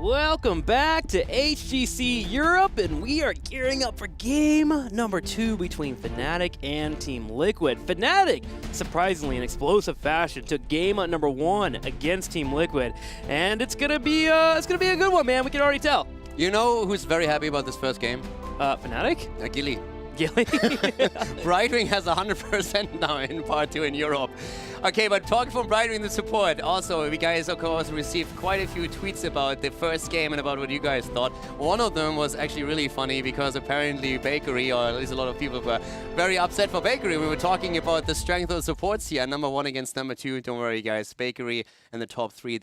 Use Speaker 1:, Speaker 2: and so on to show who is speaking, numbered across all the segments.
Speaker 1: Welcome back to HGC Europe, and we are gearing up for game number 2 between Fnatic and Team Liquid. Fnatic, surprisingly in explosive fashion, took game number 1 against Team Liquid, and it's gonna be a good one, man. We can already tell.
Speaker 2: You know who's very happy about this first game?
Speaker 1: Fnatic?
Speaker 2: Gilly.
Speaker 1: Gilly.
Speaker 2: Brightwing has 100% now in part 2 in Europe. Okay, but talking from Brightwing, the support, also, we guys, of course, received quite a few tweets about the first game and about what you guys thought. One of them was actually really funny because apparently Bakery, or at least a lot of people were very upset for Bakery. We were talking about the strength of the supports here, number 1 against number 2. Don't worry, guys, Bakery and the top 3.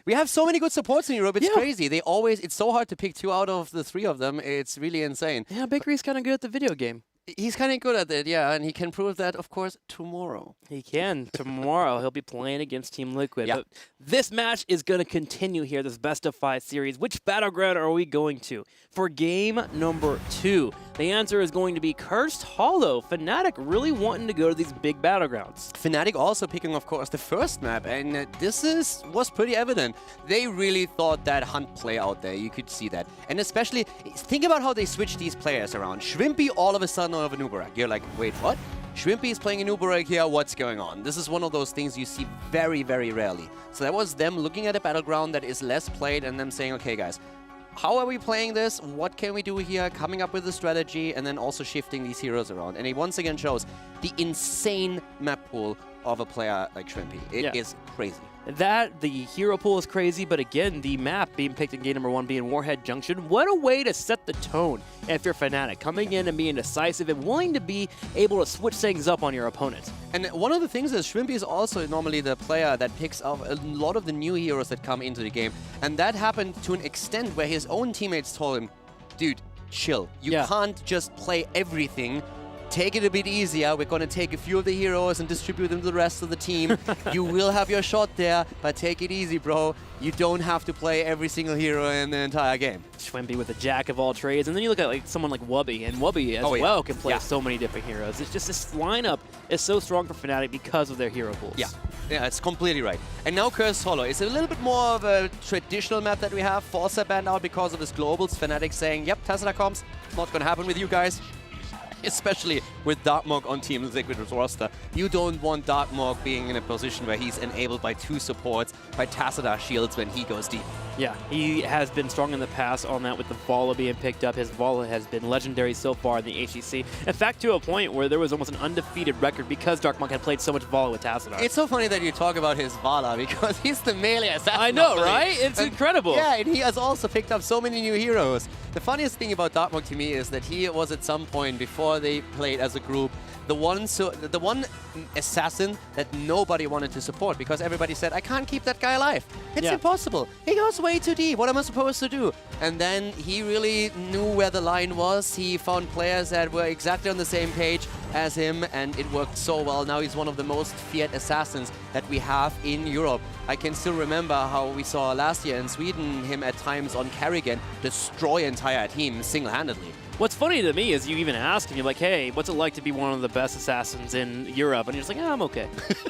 Speaker 2: We have so many good supports in Europe, it's crazy. It's so hard to pick 2 out of the 3 of them. It's really insane.
Speaker 1: Yeah, Bakery's kind of good at the video game.
Speaker 2: He's kind of good at it, yeah, and he can prove that, of course, tomorrow.
Speaker 1: He can. Tomorrow, he'll be playing against Team Liquid.
Speaker 2: Yeah.
Speaker 1: But this match is going to continue here, this best-of-5 series. Which battleground are we going to? For game number 2, the answer is going to be Cursed Hollow. Fnatic really wanting to go to these big battlegrounds.
Speaker 2: Fnatic also picking, of course, the first map, and was pretty evident. They really thought that Hunt play out there. You could see that. And especially, think about how they switch these players around. Shrimpy all of a sudden of a Nubarak. You're like, wait, what? Shrimpy is playing a Nubarak here, what's going on? This is one of those things you see very, very rarely. So that was them looking at a battleground that is less played and them saying, okay guys, how are we playing this? What can we do here? Coming up with a strategy and then also shifting these heroes around. And he once again shows the insane map pool of a player like Shrimpy. It is crazy.
Speaker 1: The hero pool is crazy, but again, the map being picked in game number 1 being Warhead Junction, what a way to set the tone if you're Fnatic, coming in and being decisive and willing to be able to switch things up on your opponent.
Speaker 2: And one of the things is Shrimpy is also normally the player that picks up a lot of the new heroes that come into the game. And that happened to an extent where his own teammates told him, dude, chill. You can't just play everything. Take it a bit easier. We're going to take a few of the heroes and distribute them to the rest of the team. You will have your shot there, but take it easy, bro. You don't have to play every single hero in the entire game.
Speaker 1: Shrimpy with a jack of all trades. And then you look at like someone like Wubby, and Wubby as well can play so many different heroes. It's just this lineup is so strong for Fnatic because of their hero pools.
Speaker 2: Yeah, it's completely right. And now Cursed Hollow. It's a little bit more of a traditional map that we have. Forza banned out because of his globals. Fnatic saying, yep, Tesla comps, not going to happen with you guys. Especially with Darkmog on Team Liquid's roster. You don't want Darkmog being in a position where he's enabled by 2 supports, by Tassadar shields when he goes deep.
Speaker 1: Yeah, he has been strong in the past on that with the Vala being picked up. His Vala has been legendary so far in the HGC. In fact, to a point where there was almost an undefeated record because Darkmog had played so much Vala with Tassadar.
Speaker 2: It's so funny that you talk about his Vala because he's the melee assassin.
Speaker 1: I know, right? It's incredible.
Speaker 2: Yeah, and he has also picked up so many new heroes. The funniest thing about Darkmog to me is that he was at some point before they played as a group the one assassin that nobody wanted to support because everybody said, I can't keep that guy alive. It's impossible. He goes way too deep. What am I supposed to do? And then he really knew where the line was. He found players that were exactly on the same page as him, and it worked so well. Now he's one of the most feared assassins that we have in Europe. I can still remember how we saw last year in Sweden him at times on Carrigan destroy entire teams single-handedly.
Speaker 1: What's funny to me is you even ask him, you're like, hey, what's it like to be one of the best assassins in Europe? And he's like, yeah, I'm okay.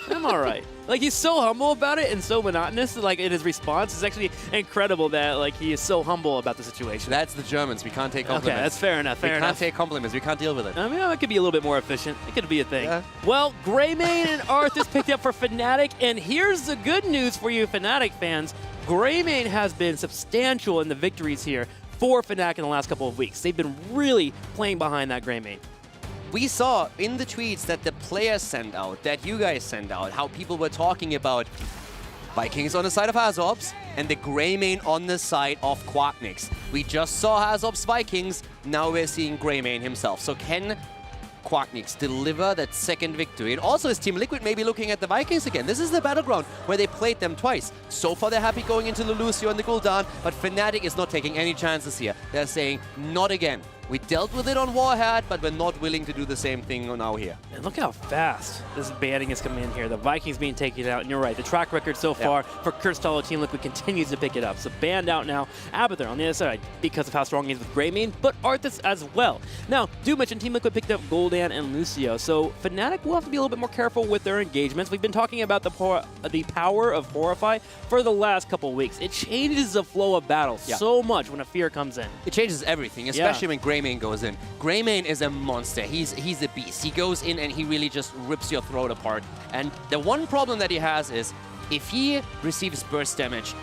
Speaker 1: I'm all right. Like, he's so humble about it and so monotonous, like, in his response. It's actually incredible that, like, he is so humble about the situation.
Speaker 2: That's the Germans. We can't take compliments.
Speaker 1: Okay, that's fair enough,
Speaker 2: We can't take compliments. We can't deal with it.
Speaker 1: I mean, it could be a little bit more efficient. It could be a thing. Well, Greymane and Arthas picked up for Fnatic, and here's the good news for you Fnatic fans. Greymane has been substantial in the victories here for Fnatic in the last couple of weeks. They've been really playing behind that Greymane.
Speaker 2: We saw in the tweets that the players sent out, that you guys sent out, how people were talking about Vikings on the side of Hazop's and the Greymane on the side of Quacknix. We just saw Hazop's Vikings, now we're seeing Greymane himself. So can Quacknix deliver that second victory? And also is Team Liquid maybe looking at the Vikings again? This is the battleground where they played them twice. So far they're happy going into the Lucio and the Gul'dan, but Fnatic is not taking any chances here. They're saying, not again. We dealt with it on Warhead, but we're not willing to do the same thing now here.
Speaker 1: And look how fast this banning is coming in here. The Vikings being taken out, and you're right, the track record so far for Cursed Hollow, Team Liquid continues to pick it up. So banned out now, Abathur on the other side because of how strong he is with Greymane, but Arthas as well. Now, do mention Team Liquid picked up Gul'dan and Lucio, so Fnatic will have to be a little bit more careful with their engagements. We've been talking about the power of Horrify for the last couple weeks. It changes the flow of battle so much when a fear comes in.
Speaker 2: It changes everything, especially when Greymane goes in. Greymane is a monster. He's a beast. He goes in and he really just rips your throat apart. And the one problem that he has is if he receives burst damage,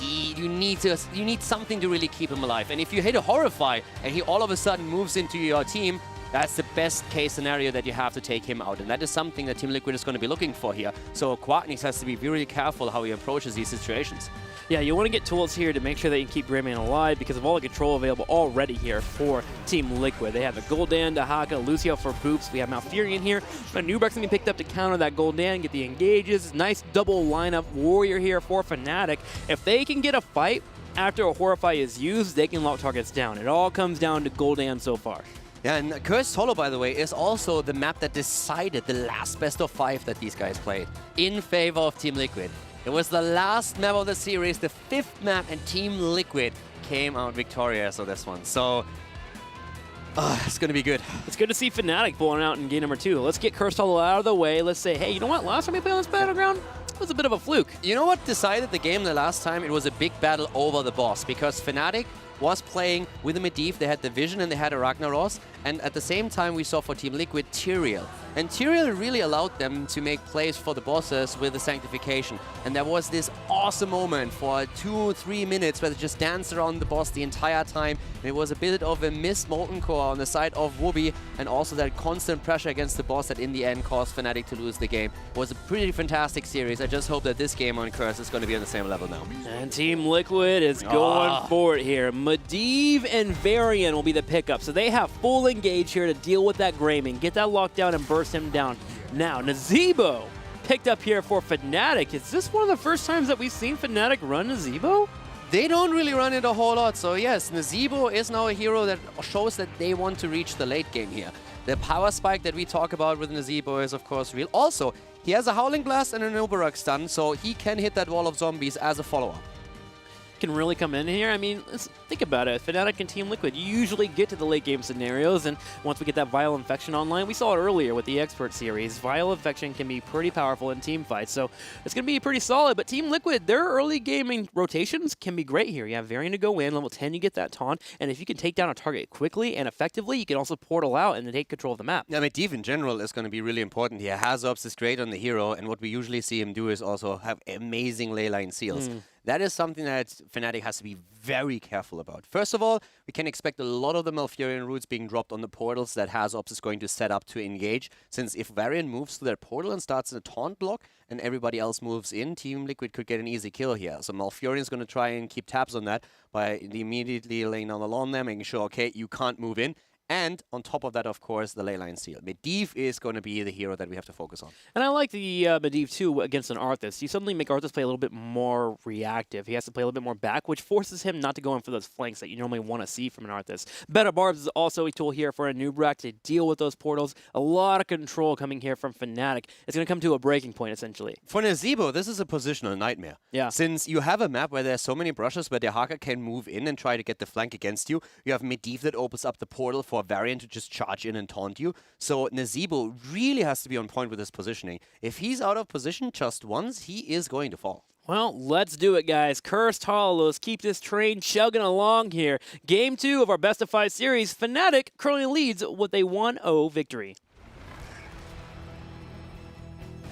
Speaker 2: you need something to really keep him alive. And if you hit a Horrify and he all of a sudden moves into your team, that's the best case scenario that you have to take him out. And that is something that Team Liquid is going to be looking for here. So Quacknix has to be really careful how he approaches these situations.
Speaker 1: Yeah, you want to get tools here to make sure that you keep Greymane alive because of all the control available already here for Team Liquid. They have the Gul'dan, Dahaka, Lucio for Boops. We have Malfurion here. But Nubrek's going to be picked up to counter that Gul'dan, get the engages. Nice double lineup Warrior here for Fnatic. If they can get a fight after a Horrify is used, they can lock targets down. It all comes down to Gul'dan so far.
Speaker 2: Yeah, and Cursed Hollow, by the way, is also the map that decided the last best of 5 that these guys played in favor of Team Liquid. It was the last map of the series, the 5th map, and Team Liquid came out victorious on this one. So, it's going to be good.
Speaker 1: It's good to see Fnatic pulling out in game number 2. Let's get Cursed Hollow out of the way. Let's say, hey, you know what? Last time we played on this battleground, it was a bit of a fluke.
Speaker 2: You know what decided the game the last time? It was a big battle over the boss, because Fnatic was playing with a Medivh. They had the Vision and they had a Ragnaros. And at the same time, we saw for Team Liquid Tyrael. And Tyrael really allowed them to make plays for the bosses with the Sanctification. And there was this awesome moment for 2-3 minutes where they just danced around the boss the entire time. And it was a bit of a missed Molten Core on the side of Wooby, and also that constant pressure against the boss that in the end caused Fnatic to lose the game. It was a pretty fantastic series. I just hope that this game on Curse is going to be on the same level now.
Speaker 1: And Team Liquid is going for it here. Medivh and Varian will be the pickup. So they have full engage here to deal with that Greymane, get that lockdown and burst him down. Now, Nazeebo picked up here for Fnatic. Is this one of the first times that we've seen Fnatic run Nazeebo?
Speaker 2: They don't really run it a whole lot, so yes, Nazeebo is now a hero that shows that they want to reach the late game here. The power spike that we talk about with Nazeebo is of course real. Also, he has a Howling Blast and an Uberak stun, so he can hit that wall of zombies as a follow-up.
Speaker 1: Can really come in here. I mean, let's think about it. Fnatic and Team Liquid, you usually get to the late game scenarios, and once we get that Vile Infection online, we saw it earlier with the Expert series. Vile Infection can be pretty powerful in team fights, so it's going to be pretty solid. But Team Liquid, their early gaming rotations can be great here. You have Varian to go in, level 10, you get that taunt, and if you can take down a target quickly and effectively, you can also portal out and then take control of the map.
Speaker 2: Yeah, I mean, Medivh in general is going to be really important here. Hazops is great on the hero, and what we usually see him do is also have amazing leyline seals. That is something that Fnatic has to be very careful about. First of all, we can expect a lot of the Malfurion roots being dropped on the portals that Hazops is going to set up to engage, since if Varian moves to their portal and starts a taunt block and everybody else moves in, Team Liquid could get an easy kill here. So Malfurion is going to try and keep tabs on that by immediately laying down the lawn there, making sure, okay, you can't move in. And on top of that, of course, the leyline seal. Medivh is going to be the hero that we have to focus on.
Speaker 1: And I like the Medivh, too, against an Arthas. You suddenly make Arthas play a little bit more reactive. He has to play a little bit more back, which forces him not to go in for those flanks that you normally want to see from an Arthas. Beta Barbs is also a tool here for a Nubrak to deal with those portals. A lot of control coming here from Fnatic. It's going to come to a breaking point, essentially.
Speaker 2: For Nazeebo, this is a positional nightmare.
Speaker 1: Yeah.
Speaker 2: Since you have a map where there's so many brushes where Dahaka can move in and try to get the flank against you, you have Medivh that opens up the portal for Varian to just charge in and taunt you. So Nazeebo really has to be on point with his positioning. If he's out of position just once, he is going to fall.
Speaker 1: Well, let's do it, guys. Cursed Hollows, keep this train chugging along here. Game 2 of our Best of 5 series, Fnatic currently leads with a 1-0 victory.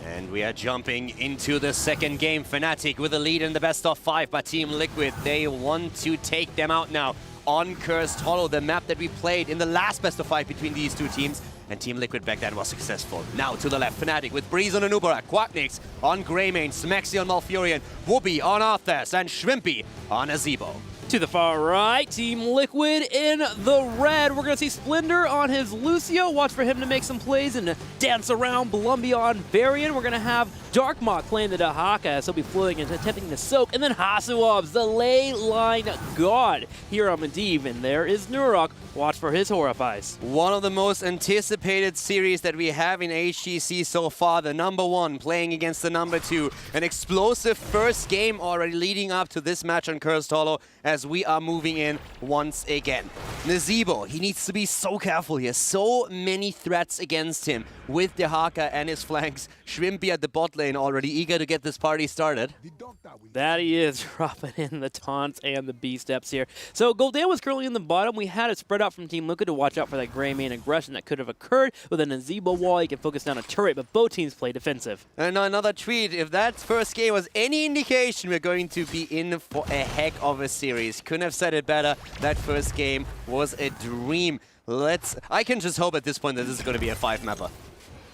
Speaker 2: And we are jumping into the second game. Fnatic with a lead in the Best of 5 by Team Liquid. They want to take them out now on Cursed Hollow, the map that we played in the last Best of 5 between these two teams. And Team Liquid back then was successful. Now to the left, Fnatic with Breeze on Uberak, Quacknix on Greymane, Smexy on Malfurion, Whoopi on Arthas, and Shrimpy on Nazeebo.
Speaker 1: To the far right, Team Liquid in the red. We're going to see Splendor on his Lucio. Watch for him to make some plays and dance around Blumby on Varian. We're going to have Darkmok playing the Dahaka as he'll be floating and attempting to soak. And then Hasuovs, the ley line god here on Medivh. And there is Nurok. Watch for his Horrifies.
Speaker 2: One of the most anticipated series that we have in HGC so far. The #1 playing against the #2. An explosive first game already leading up to this match on Cursed Hollow as we are moving in once again. Nazeebo, he needs to be so careful here. So many threats against him with Dahaka and his flanks. Shrimpy at the bot lane already eager to get this party started.
Speaker 1: That he is, dropping in the taunts and the B steps here. So Gul'dan was currently in the bottom. We had it spread out from Team Liquid to watch out for that gray main aggression that could have occurred. With a Nazeebo wall, he can focus down a turret, but both teams play defensive.
Speaker 2: And another tweet, if that first game was any indication, we're going to be in for a heck of a series. Couldn't have said it better. That first game was a dream. I can just hope at this point that this is going to be a 5-mapper.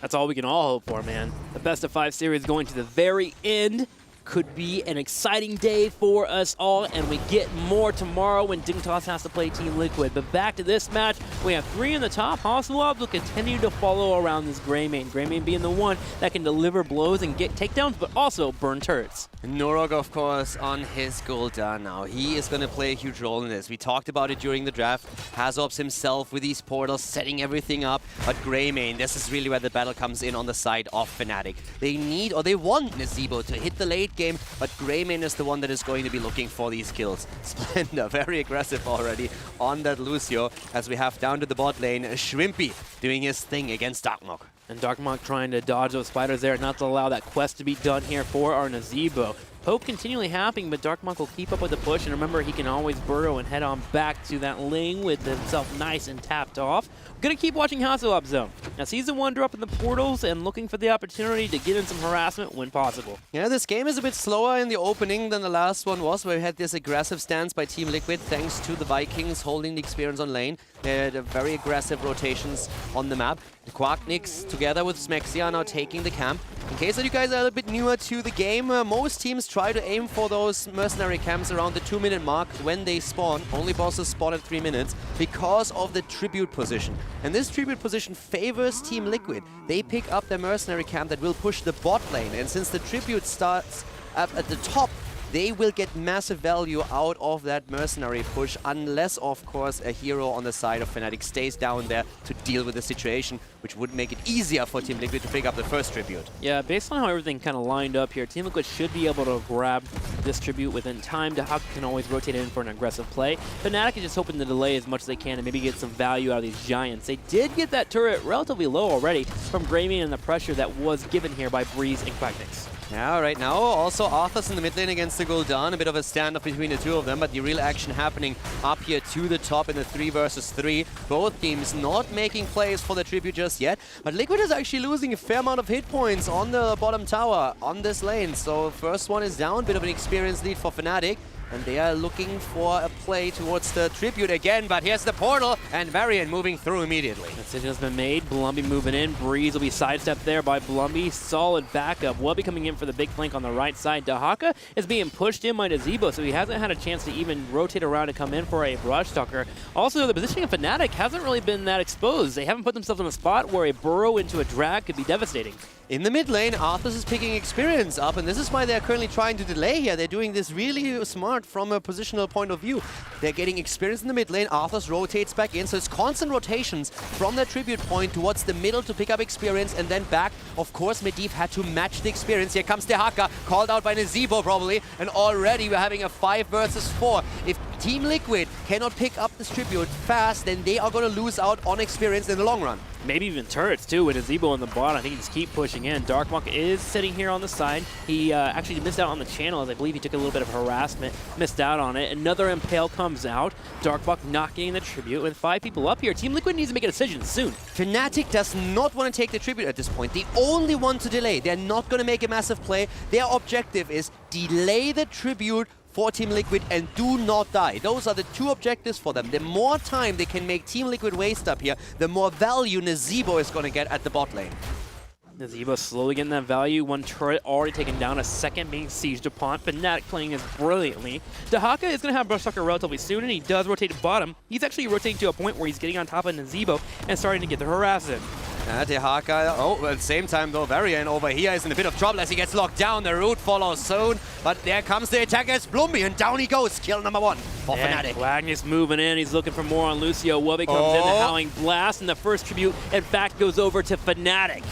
Speaker 1: That's all we can all hope for, man. The best of 5 series going to the very end. Could be an exciting day for us all, and we get more tomorrow when Dignitas has to play Team Liquid. But back to this match, we have 3 in the top. Hasuovs will continue to follow around this gray main. Gray main being the one that can deliver blows and get takedowns, but also burn turrets.
Speaker 2: Nurok, of course, on his Gul'dan now. He is going to play a huge role in this. We talked about it during the draft. Hasuovs himself with these portals, setting everything up. But gray main, this is really where the battle comes in on the side of Fnatic. They need, or they want Nazeebo to hit the late game, but Greymane is the one that is going to be looking for these kills. Splendor, very aggressive already on that Lucio, as we have down to the bot lane, Shrimpy doing his thing against Darkmok.
Speaker 1: And Darkmok trying to dodge those spiders there, not to allow that quest to be done here for our Nazeebo. Poke continually happening, but Darkmok will keep up with the push, and remember, he can always burrow and head on back to that lane with himself nice and tapped off. We're going to keep watching Hasuovs though. Now, Season 1 dropping the portals and looking for the opportunity to get in some harassment when possible.
Speaker 2: Yeah, this game is a bit slower in the opening than the last one was, where we had this aggressive stance by Team Liquid, thanks to the Vikings holding the experience on lane. They had very aggressive rotations on the map. The Quacknix, together with Smexia, are now taking the camp. In case that you guys are a little bit newer to the game, most teams try to aim for those mercenary camps around the 2-minute mark when they spawn. Only bosses spawn at 3 minutes because of the tribute position. And this tribute position favors Team Liquid. They pick up their mercenary camp that will push the bot lane. And since the tribute starts up at the top, they will get massive value out of that mercenary push, unless, of course, a hero on the side of Fnatic stays down there to deal with the situation, which would make it easier for Team Liquid to pick up the first tribute.
Speaker 1: Yeah, based on how everything kind of lined up here, Team Liquid should be able to grab this tribute within time. Dahaka can always rotate in for an aggressive play. Fnatic is just hoping to delay as much as they can and maybe get some value out of these giants. They did get that turret relatively low already from Greymane and the pressure that was given here by Breeze and Quacknix.
Speaker 2: Yeah, right now, also Arthur's in the mid lane against the Gul'dan, a bit of a standoff between the two of them, but the real action happening up here to the top in the 3 versus 3. Both teams not making plays for the tribute just yet, but Liquid is actually losing a fair amount of hit points on the bottom tower on this lane. So first one is down, bit of an experience lead for Fnatic. And they are looking for a play towards the tribute again, but here's the portal, and Varian moving through immediately.
Speaker 1: Decision has been made. Blumby moving in. Breeze will be sidestepped there by Blumby. Solid backup. Wubby coming in for the big flank on the right side. Dahaka is being pushed in by Nazeebo, so he hasn't had a chance to even rotate around and come in for a Rush Stalker. Also, the positioning of Fnatic hasn't really been that exposed. They haven't put themselves in a spot where a burrow into a drag could be devastating.
Speaker 2: In the mid lane, Arthas is picking experience up, and this is why they're currently trying to delay here. They're doing this really smart from a positional point of view. They're getting experience in the mid lane. Arthas rotates back in, so it's constant rotations from that tribute point towards the middle to pick up experience, and then back. Of course, Medivh had to match the experience. Here comes Dahaka, called out by Nazeebo probably, and already we're having a 5 versus 4. If Team Liquid cannot pick up this tribute fast, then they are going to lose out on experience in the long run.
Speaker 1: Maybe even turrets too with Nazeebo on the bot. I think he just keep pushing in. Darkmok is sitting here on the side. He actually missed out on the channel, as I believe he took a little bit of harassment, missed out on it. Another Impale comes out. Darkmok not getting the tribute. With 5 people up here, Team Liquid needs to make a decision soon.
Speaker 2: Fnatic does not want to take the tribute at this point. They only want to delay. They're not going to make a massive play. Their objective is delay the tribute for Team Liquid and do not die. Those are the 2 objectives for them. The more time they can make Team Liquid waste up here, the more value Nazeebo is going to get at the bot lane.
Speaker 1: Nazeebo slowly getting that value. One turret already taken down, a second being sieged upon. Fnatic playing this brilliantly. Dehaka is going to have Brush Sucker relatively soon, and he does rotate to bottom. He's actually rotating to a point where he's getting on top of Nazeebo and starting to get the harass in.
Speaker 2: Dehaka, at the same time though, Varian over here is in a bit of trouble as he gets locked down. The root follows soon, but there comes the attack as Blumby, and down he goes. Kill number 1 for Fnatic.
Speaker 1: Wagner's moving in. He's looking for more on Lucio. Wubby comes in, the Howling Blast, and the first tribute, in fact, goes over to Fnatic.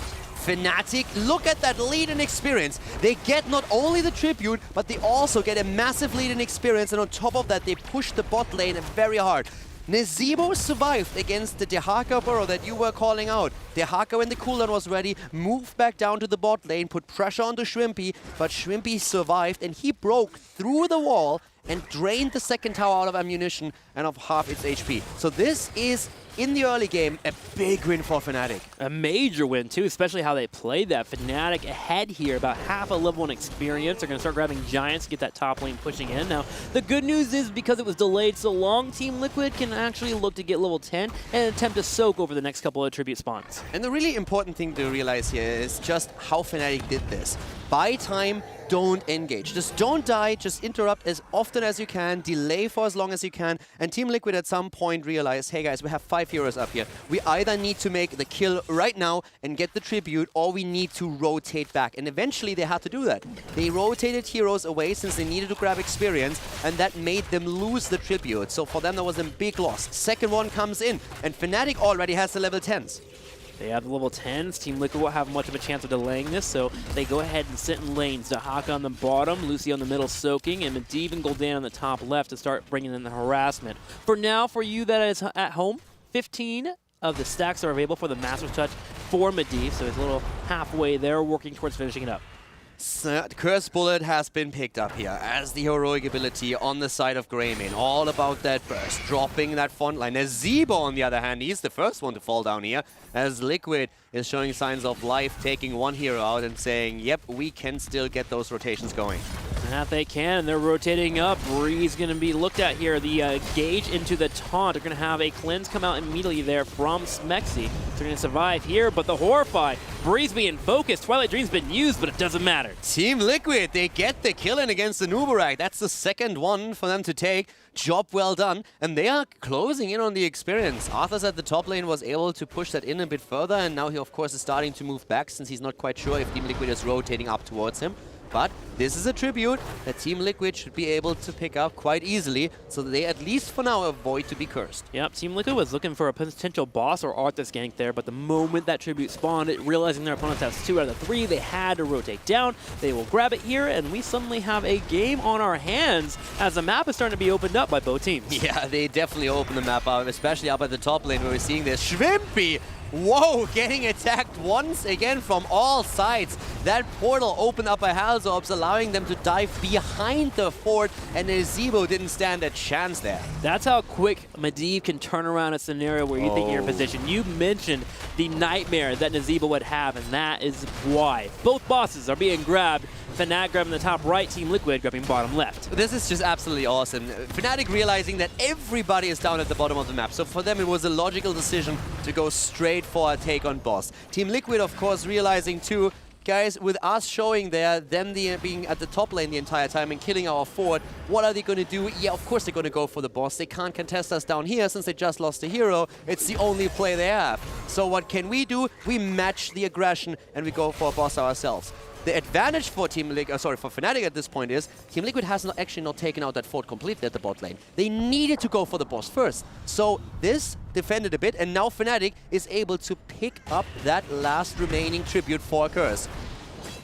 Speaker 2: Fnatic, look at that lead in experience. They get not only the tribute, but they also get a massive lead in experience, and on top of that, they push the bot lane very hard. Nazeebo survived against the Dehaka burrow that you were calling out. Dehaka, when the cooldown was ready, moved back down to the bot lane, put pressure onto Shrimpy, but Shrimpy survived, and he broke through the wall and drained the second tower out of ammunition and of half its HP. So this is, in the early game, a big win for Fnatic.
Speaker 1: A major win, too, especially how they played that. Fnatic ahead here, about half a level in experience. They're going to start grabbing Giants to get that top lane pushing in. Now, the good news is because it was delayed so long, Team Liquid can actually look to get level 10 and attempt to soak over the next couple of tribute spawns.
Speaker 2: And the really important thing to realize here is just how Fnatic did this. Buy time, don't engage. Just don't die, just interrupt as often as you can, delay for as long as you can, and Team Liquid at some point realized, hey guys, we have 5 heroes up here. We either need to make the kill right now and get the tribute, or we need to rotate back. And eventually they had to do that. They rotated heroes away since they needed to grab experience, and that made them lose the tribute. So for them, that was a big loss. Second one comes in, and Fnatic already has the level 10s.
Speaker 1: They have the level 10s. Team Liquid won't have much of a chance of delaying this, so they go ahead and sit in lanes. Dehaka on the bottom, Lucy on the middle soaking, and Medivh and Gul'dan on the top left to start bringing in the harassment. For now, for you that is at home, 15 of the stacks are available for the Master's Touch for Medivh, so he's a little halfway there, working towards finishing it up.
Speaker 2: Curse Bullet has been picked up here as the heroic ability on the side of Greymane. All about that burst, dropping that front line. Nazeebo, on the other hand, he's the first one to fall down here, as Liquid is showing signs of life, taking one hero out and saying, yep, we can still get those rotations going.
Speaker 1: That they can, and they're rotating up. Breeze going to be looked at here. The gauge into the taunt. They're going to have a cleanse come out immediately there from Smexy. They're going to survive here, but the Horrify. Breeze being focused. Twilight Dream's been used, but it doesn't matter.
Speaker 2: Team Liquid, they get the kill in against the Nubarak. That's the second one for them to take. Job well done, and they are closing in on the experience. Arthas at the top lane was able to push that in a bit further, and now he, of course, is starting to move back since he's not quite sure if Team Liquid is rotating up towards him. But this is a tribute that Team Liquid should be able to pick up quite easily, so that they at least for now avoid to be cursed.
Speaker 1: Yep, Team Liquid was looking for a potential boss or Arthas gank there, but the moment that tribute spawned, realizing their opponents has 2 out of the 3, they had to rotate down. They will grab it here, and we suddenly have a game on our hands as the map is starting to be opened up by both teams.
Speaker 2: Yeah, they definitely open the map up, especially up at the top lane where we're seeing this Shrimpy. Whoa, getting attacked once again from all sides. That portal opened up by Halzorbs, allowing them to dive behind the fort, and Nazeebo didn't stand a chance there.
Speaker 1: That's how quick Medivh can turn around a scenario where you think you're in position. You mentioned the nightmare that Nazeebo would have, and that is why. Both bosses are being grabbed. Fnatic grabbing the top right, Team Liquid grabbing bottom left.
Speaker 2: This is just absolutely awesome. Fnatic realizing that everybody is down at the bottom of the map, so for them it was a logical decision to go straight for a take on boss. Team Liquid, of course, realizing too, guys, with us showing there, them being at the top lane the entire time and killing our fort, what are they going to do? Yeah, of course they're going to go for the boss. They can't contest us down here since they just lost a hero. It's the only play they have. So what can we do? We match the aggression and we go for a boss ourselves. The advantage for for Fnatic at this point is Team Liquid has actually not taken out that fort completely at the bot lane. They needed to go for the boss first. So this defended a bit, and now Fnatic is able to pick up that last remaining tribute for Curse.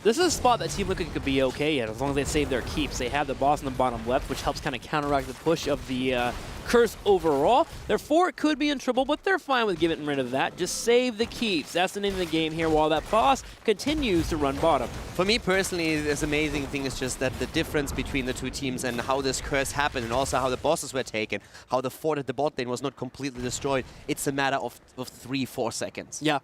Speaker 1: This is a spot that Team Liquid could be okay at as long as they save their keeps. They have the boss in the bottom left, which helps kind of counteract the push of the Curse overall. Their fort could be in trouble, but they're fine with getting rid of that. Just save the keeps. That's the name of the game here while that boss continues to run bottom.
Speaker 2: For me personally, this amazing thing is just that the difference between the two teams and how this curse happened and also how the bosses were taken, how the fort at the bot lane was not completely destroyed. It's a matter of 3-4 seconds.
Speaker 1: Yeah.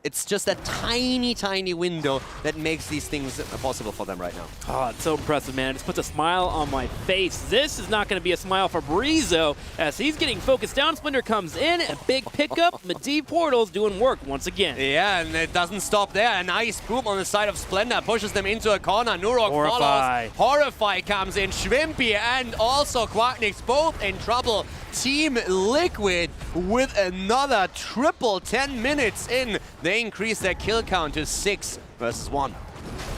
Speaker 2: it's just that tiny, tiny window that makes these things possible for them right now.
Speaker 1: Oh, it's so impressive, man. It just puts a smile on my face. This is not going to be a smile for Brizo as he's getting focused down. Splinter comes in, a big pickup. Medivh Portal's doing work once again.
Speaker 2: Yeah, and it doesn't stop there. A nice boom on the side of Splendor pushes them into a corner. Nurok
Speaker 1: Horrify.
Speaker 2: follows. Horrify comes in. Schwimpy and also Quacknix both in trouble. Team Liquid with another triple 10 minutes in. They increase their kill count to 6 versus 1.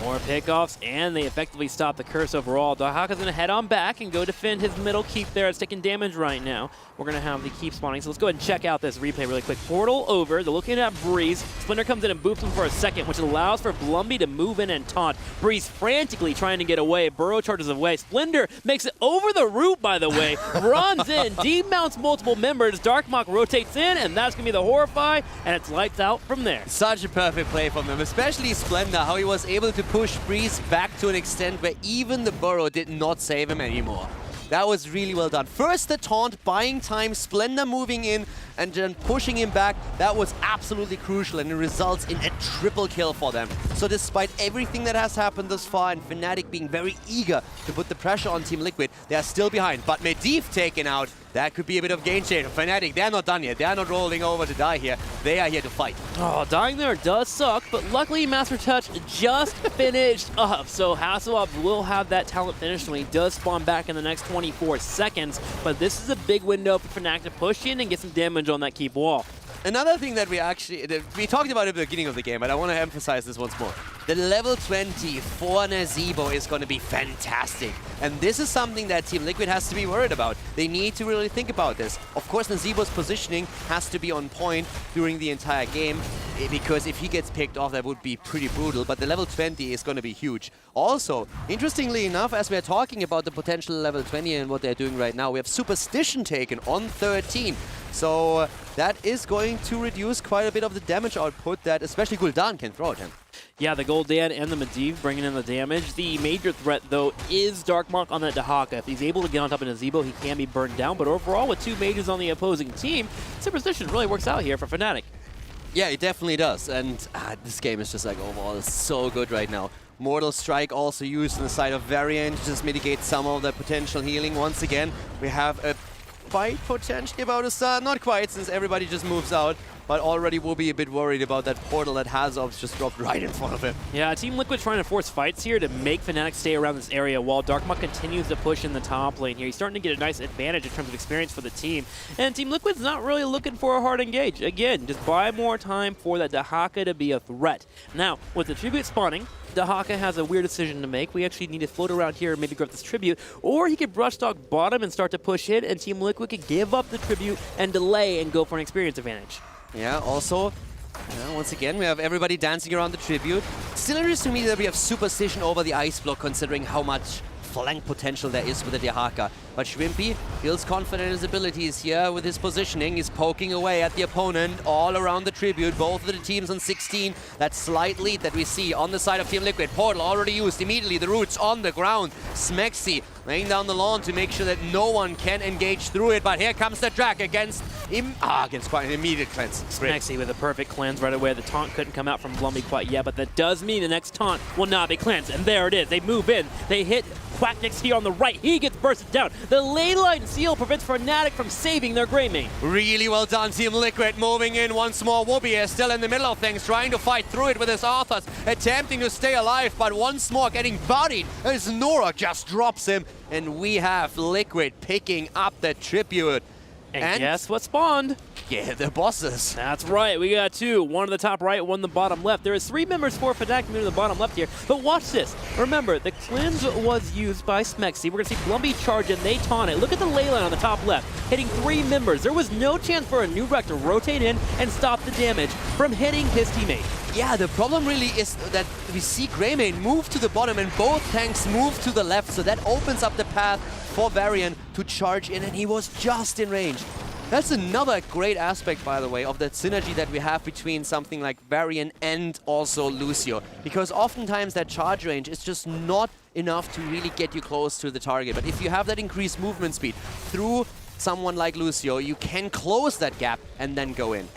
Speaker 1: More pickoffs, and they effectively stop the curse overall. Dahaka's going to head on back and go defend his middle keep there. It's taking damage right now. We're going to have the keep spawning, so let's go ahead and check out this replay really quick. Portal over, they're looking at Breeze. Splinter comes in and boops him for a second, which allows for Blumby to move in and taunt. Breeze frantically trying to get away. Burrow charges away. Splinter makes it over the root, by the way. Runs in, demounts multiple members. Darkmok rotates in, and that's going to be the Horrify, and it's lights out from there.
Speaker 2: Such a perfect play from them, especially Splendor, how he was able to push Breeze back to an extent where even the Burrow did not save him anymore. That was really well done. First the taunt, buying time, Splendor moving in and then pushing him back. That was absolutely crucial, and it results in a triple kill for them. So despite everything that has happened thus far and Fnatic being very eager to put the pressure on Team Liquid, they are still behind. But Medivh taken out, that could be a bit of game changer. Fnatic, they're not done yet. They're not rolling over to die here. They are here to fight.
Speaker 1: Oh, dying there does suck, but luckily Master Touch just finished up. So Hasselhoff will have that talent finished when he does spawn back in the next 24 seconds. But this is a big window for Fnatic to push in and get some damage on that keep wall.
Speaker 2: Another thing that we talked about at the beginning of the game, but I want to emphasize this once more. The level 20 for Nazeebo is going to be fantastic. And this is something that Team Liquid has to be worried about. They need to really think about this. Of course, Nazeebo's positioning has to be on point during the entire game, because if he gets picked off, that would be pretty brutal. But the level 20 is going to be huge. Also, interestingly enough, as we're talking about the potential level 20 and what they're doing right now, we have Superstition taken on 13. So that is going to reduce quite a bit of the damage output that especially Gul'dan can throw at him.
Speaker 1: Yeah, the Gul'dan and the Medivh bringing in the damage. The major threat, though, is Darkmok on that Dahaka. If he's able to get on top of Nazeebo, he can be burned down. But overall, with two mages on the opposing team, Superstition really works out here for Fnatic.
Speaker 2: Yeah, it definitely does. And this game is just like overall so good right now. Mortal Strike also used on the side of Variant to just mitigate some of the potential healing. Once again, we have a fight potentially about to start. Not quite, since everybody just moves out. But already will be a bit worried about that portal that Hasselhoff's just dropped right in front of him.
Speaker 1: Yeah, Team Liquid trying to force fights here to make Fnatic stay around this area while Darkmok continues to push in the top lane here. He's starting to get a nice advantage in terms of experience for the team. And Team Liquid's not really looking for a hard engage. Again, just buy more time for that Dahaka to be a threat. Now, with the tribute spawning, Dahaka has a weird decision to make. We actually need to float around here and maybe grab this tribute, or he could brush talk bottom and start to push in, and Team Liquid could give up the tribute and delay and go for an experience advantage.
Speaker 2: Yeah, also, once again, we have everybody dancing around the tribute. Still interesting to me that we have Superstition over the ice block, considering how much flank potential there is with the Dahaka. But Schwimpy feels confident in his abilities here with his positioning. He's poking away at the opponent all around the tribute. Both of the teams on 16. That slight lead that we see on the side of Team Liquid. Portal already used immediately. The roots on the ground. Smexy laying down the lawn to make sure that no one can engage through it. But here comes the drag against him. Against quite an immediate cleanse.
Speaker 1: Smexy with a perfect cleanse right away. The taunt couldn't come out from Blumby quite yet, but that does mean the next taunt will not be cleansed. And there it is. They move in. They hit Quacknix here on the right. He gets bursted down. The lane line seal prevents Fnatic from saving their Greymane.
Speaker 2: Really well done, Team Liquid. Moving in once more. Whoopi is still in the middle of things, trying to fight through it with his Arthurs, attempting to stay alive, but once more getting bodied as Nora just drops him. And we have Liquid picking up the tribute.
Speaker 1: And guess what spawned?
Speaker 2: Yeah, the bosses.
Speaker 1: That's right, we got two. One on the top right, one on the bottom left. There is 3 members for Fnatic moving to the bottom left here. But watch this. Remember, the cleanse was used by Smexy. We're going to see Blumby charge and they taunt it. Look at the ley line on the top left, hitting 3 members. There was no chance for a new wreck to rotate in and stop the damage from hitting his teammate.
Speaker 2: Yeah, the problem really is that we see Greymane move to the bottom and both tanks move to the left, so that opens up the path for Varian to charge in, and he was just in range. That's another great aspect, by the way, of that synergy that we have between something like Varian and also Lucio. Because oftentimes that charge range is just not enough to really get you close to the target. But if you have that increased movement speed through someone like Lucio, you can close that gap and then go in.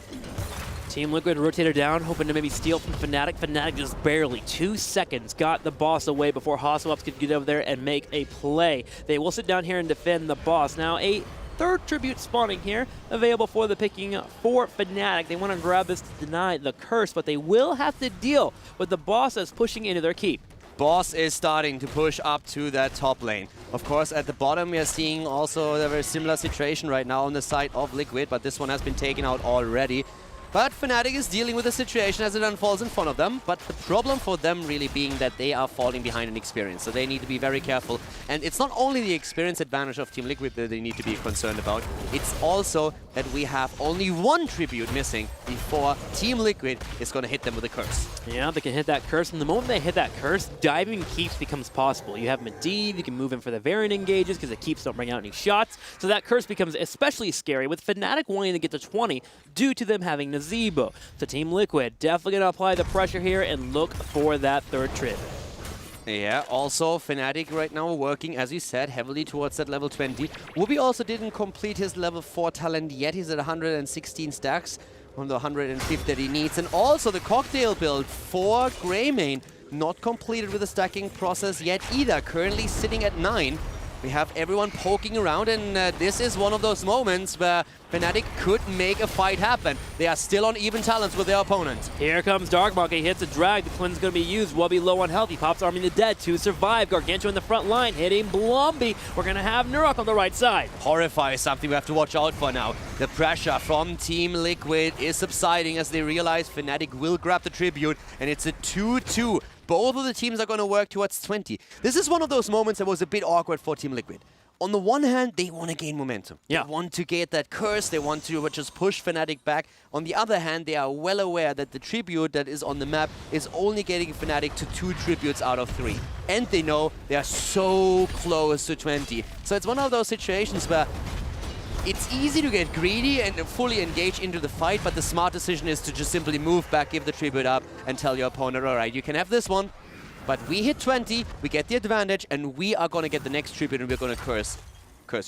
Speaker 1: Team Liquid rotated down, hoping to maybe steal from Fnatic. Fnatic just barely 2 seconds got the boss away before Hosswelps could get over there and make a play. They will sit down here and defend the boss. Now a third tribute spawning here, available for the picking for Fnatic. They want to grab this to deny the curse, but they will have to deal with the boss that's pushing into their keep.
Speaker 2: Boss is starting to push up to that top lane. Of course, at the bottom, we are seeing also a very similar situation right now on the side of Liquid, but this one has been taken out already. But Fnatic is dealing with the situation as it unfolds in front of them. But the problem for them really being that they are falling behind in experience. So they need to be very careful. And it's not only the experience advantage of Team Liquid that they need to be concerned about. It's also that we have only one tribute missing before Team Liquid is going to hit them with a curse.
Speaker 1: Yeah, they can hit that curse. And the moment they hit that curse, diving keeps becomes possible. You have Medivh, you can move in for the variant engages because the keeps don't bring out any shots. So that curse becomes especially scary with Fnatic wanting to get to 20 due to them having Zebo. So Team Liquid definitely going to apply the pressure here and look for that third trip.
Speaker 2: Yeah, also Fnatic right now working, as you said, heavily towards that level 20. Wooby also didn't complete his level 4 talent yet. He's at 116 stacks on the 150 that he needs. And also the cocktail build for Greymane, not completed with the stacking process yet either. Currently sitting at 9. We have everyone poking around, and this is one of those moments where Fnatic could make a fight happen. They are still on even talents with their opponent.
Speaker 1: Here comes Darkmark. He hits a drag. The Twin's going to be used. Wubby low on health. He pops Army the Dead to survive. Gargantua in the front line hitting Blumby. We're going to have Nurok on the right side.
Speaker 2: Horrify is something we have to watch out for now. The pressure from Team Liquid is subsiding as they realize Fnatic will grab the tribute, and it's a 2-2. Both of the teams are going to work towards 20. This is one of those moments that was a bit awkward for Team Liquid. On the one hand, they want to gain momentum.
Speaker 1: Yeah.
Speaker 2: They want to get that curse. They want to just push Fnatic back. On the other hand, they are well aware that the tribute that is on the map is only getting Fnatic to 2 tributes out of 3. And they know they are so close to 20. So it's one of those situations where it's easy to get greedy and fully engage into the fight, but the smart decision is to just simply move back, give the tribute up, and tell your opponent, all right, you can have this one, but we hit 20, we get the advantage, and we are going to get the next tribute, and we're going to curse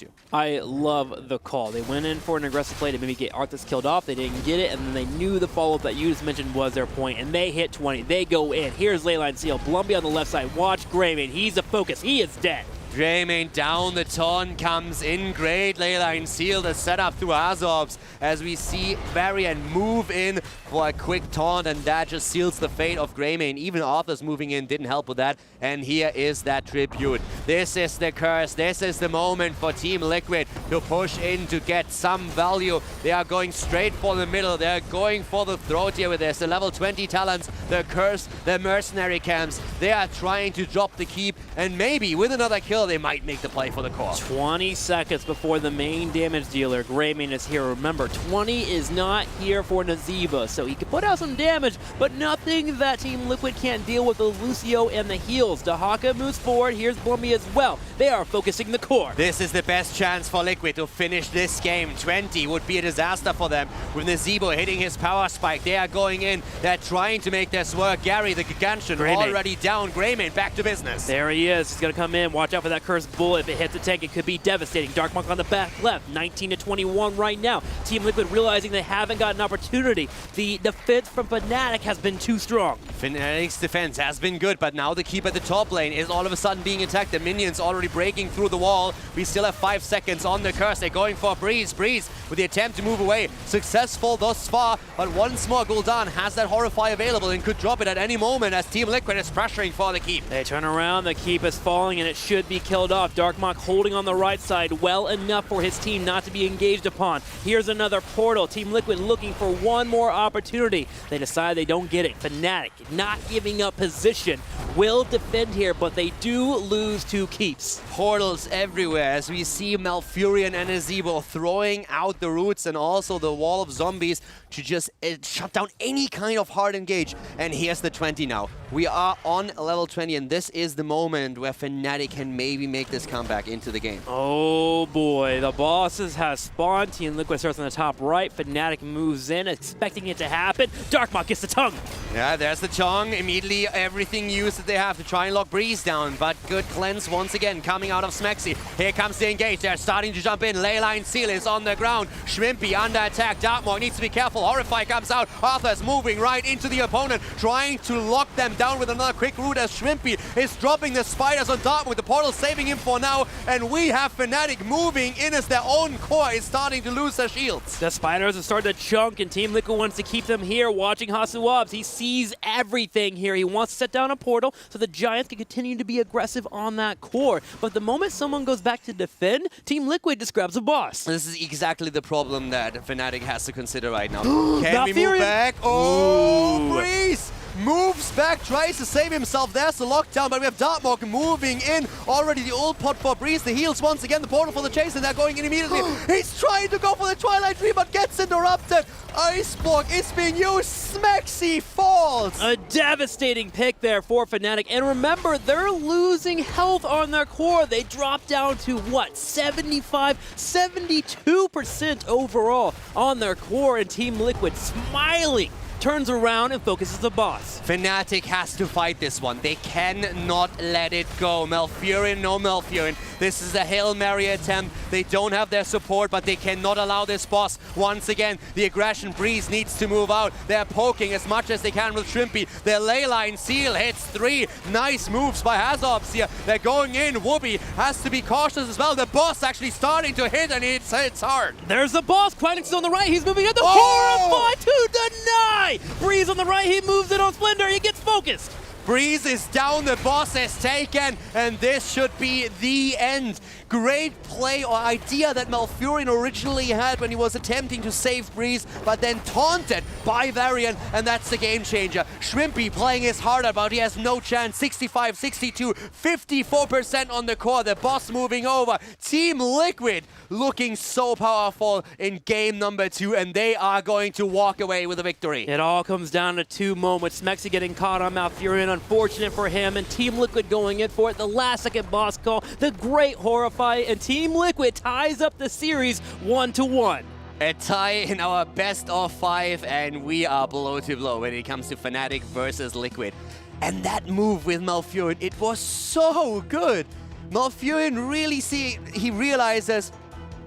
Speaker 2: you.
Speaker 1: I love the call. They went in for an aggressive play to maybe get Arthas killed off. They didn't get it, and then they knew the follow-up that you just mentioned was their point, and they hit 20. They go in. Here's Leyline Seal. Blumby on the left side. Watch Greymane. He's a focus. He is dead.
Speaker 2: Greymane down the taunt comes in. Great Leyline Seal, the setup through Azobs as we see Varian move in for a quick taunt, and that just seals the fate of Greymane. Even Arthas moving in didn't help with that, and here is that tribute. This is the curse. This is the moment for Team Liquid to push in to get some value. They are going straight for the middle. They're going for the throat here with this. The level 20 talents, the curse, the mercenary camps. They are trying to drop the keep, and maybe with another kill, they might make the play for the core.
Speaker 1: 20 seconds before the main damage dealer. Greymane is here. Remember, 20 is not here for Nazeeba, so he can put out some damage, but nothing that Team Liquid can't deal with the Lucio and the heals. Dahaka moves forward. Here's Blumby as well. They are focusing the core.
Speaker 2: This is the best chance for Liquid to finish this game. 20 would be a disaster for them. With Nazeebo hitting his power spike, they are going in. They're trying to make this work. Gary, the Gargantuan, already down. Greymane back to business.
Speaker 1: There he is. He's going to come in. Watch out for that cursed bullet. If it hits the tank, it could be devastating. Darkmonk on the back left. 19-21 right now. Team Liquid realizing they haven't got an opportunity. The defense from Fnatic has been too strong.
Speaker 2: Fnatic's defense has been good, but now the keep at the top lane is all of a sudden being attacked. The minions already breaking through the wall. We still have 5 seconds on the curse. They're going for Breeze. Breeze with the attempt to move away. Successful thus far, but once more Gul'dan has that Horrify available and could drop it at any moment as Team Liquid is pressuring for the keep.
Speaker 1: They turn around. The keep is falling, and it should be killed off. Darkmonk holding on the right side well enough for his team not to be engaged upon. Here's another portal. Team Liquid looking for one more opportunity. They decide they don't get it. Fnatic not giving up position. Will defend here, but they do lose 2 keeps.
Speaker 2: Portals everywhere as we see Malfurion and Nazeebo throwing out the roots and also the wall of zombies to just shut down any kind of hard engage. And here's the 20 now. We are on level 20, and this is the moment where Fnatic can maybe make this comeback into the game.
Speaker 1: Oh boy, the bosses have spawned. Team Liquid starts on the top right. Fnatic moves in, expecting it to happen. Darkmark gets the tongue.
Speaker 2: Yeah, there's the tongue. Immediately everything used they have to try and lock Breeze down, but good cleanse once again coming out of Smexy. Here comes the engage. They're starting to jump in. Leyline Seal is on the ground. Shrimpy under attack. Dartmoor needs to be careful. Horrify comes out. Arthur's moving right into the opponent, trying to lock them down with another quick route as Shrimpy is dropping the spiders on Dartmoor. The portal saving him for now, and we have Fnatic moving in as their own core is starting to lose their shields.
Speaker 1: The spiders have started to chunk, and Team Liquid wants to keep them here. Watching Hasuabs, he sees everything here. He wants to set down a portal so the Giants can continue to be aggressive on that core. But the moment someone goes back to defend, Team Liquid just grabs a boss.
Speaker 2: This is exactly the problem that Fnatic has to consider right now. Can we move
Speaker 1: Valkyrian.
Speaker 2: back? Oh,
Speaker 1: Ooh.
Speaker 2: Breeze moves back, tries to save himself. There's the lockdown, but we have Dartmoor moving in. Already the ult pot for Breeze. The heals once again, the portal for the chase, and they're going in immediately. He's trying to go for the Twilight Tree, but gets interrupted. Ice Block is being used. Smexy falls.
Speaker 1: A devastating pick there for Fnatic. And remember, they're losing health on their core. They drop down to, what, 75, 72% overall on their core. And Team Liquid smiling turns around and focuses the boss.
Speaker 2: Fnatic has to fight this one. They cannot let it go. Malfurion, no Malfurion. This is a Hail Mary attempt. They don't have their support, but they cannot allow this boss. Once again, the aggression Breeze needs to move out. They're poking as much as they can with Shrimpy. Their Leyline Seal hits 3. Nice moves by Hazobs here. They're going in. Whoopi has to be cautious as well. The boss actually starting to hit, and it hits hard.
Speaker 1: There's the boss. Quinix is on the right. He's moving at the
Speaker 2: Oh!
Speaker 1: Horrify to deny. Breeze on the right. He moves it on Splendor. He gets focused.
Speaker 2: Breeze is down, the boss is taken, and this should be the end. Great play or idea that Malfurion originally had when he was attempting to save Breeze, but then taunted by Varian, and that's the game changer. Shrimpy playing his heart out, but he has no chance. 65, 62, 54% on the core. The boss moving over. Team Liquid looking so powerful in game number 2, and they are going to walk away with a victory.
Speaker 1: It all comes down to 2 moments. Smexy getting caught on Malfurion, unfortunate for him, and Team Liquid going in for it. The last-second boss call, the great Horrify, and Team Liquid ties up the series 1-1.
Speaker 2: A tie in our best of 5, and we are blow to blow when it comes to Fnatic versus Liquid. And that move with Malfurion, it was so good. Malfurion really he realizes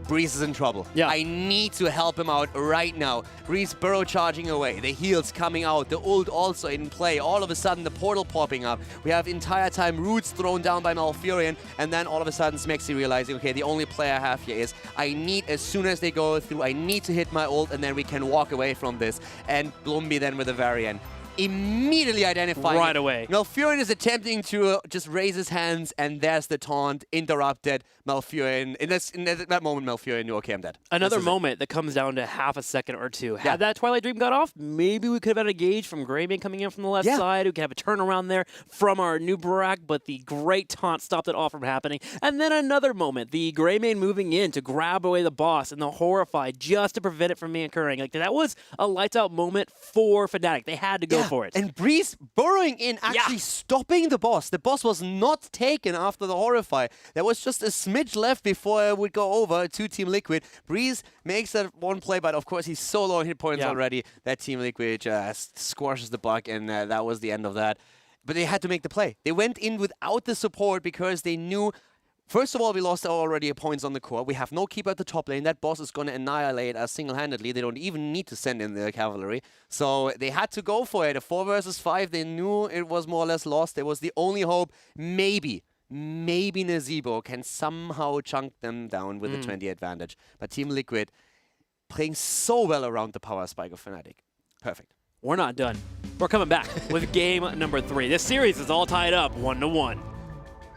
Speaker 2: Breeze is in trouble.
Speaker 1: Yeah.
Speaker 2: I need to help him out right now. Breeze burrow charging away. The heals coming out. The ult also in play. All of a sudden, the portal popping up. We have entire time roots thrown down by Malfurion. And then all of a sudden, Smexy realizing, okay, the only play I have here is I need, as soon as they go through, I need to hit my ult, and then we can walk away from this. And Blumby then with a Varian. Immediately identifying
Speaker 1: right away.
Speaker 2: Malfurion is attempting to just raise his hands, and there's the taunt, interrupted. Malfurion, in that moment, Malfurion knew, okay, I'm dead.
Speaker 1: Another moment that comes down to half a second or two.
Speaker 2: Yeah.
Speaker 1: Had that Twilight Dream got off, maybe we could have had a gauge from Greymane coming in from the left side. We could have a turnaround there from our new Barak, but the great taunt stopped it all from happening. And then another moment, the Greymane moving in to grab away the boss and the Horrify just to prevent it from occurring. Like, that was a lights out moment for Fnatic. They had to go for it.
Speaker 2: And Breeze burrowing in, actually stopping the boss. The boss was not taken after the Horrify. There was just a smidge left before it would go over to Team Liquid. Breeze makes that one play, but of course he's so low on hit points already that Team Liquid just squashes the buck, and that was the end of that. But they had to make the play. They went in without the support because they knew, first of all, we lost already points on the core. We have no keeper at the top lane. That boss is going to annihilate us single-handedly. They don't even need to send in the cavalry. So they had to go for it. A 4 versus 5, they knew it was more or less lost. It was the only hope. Maybe Nazeebo can somehow chunk them down with a 20 advantage. But Team Liquid playing so well around the power spike of Fnatic. Perfect.
Speaker 1: We're not done. We're coming back with game number 3. This series is all tied up 1-1.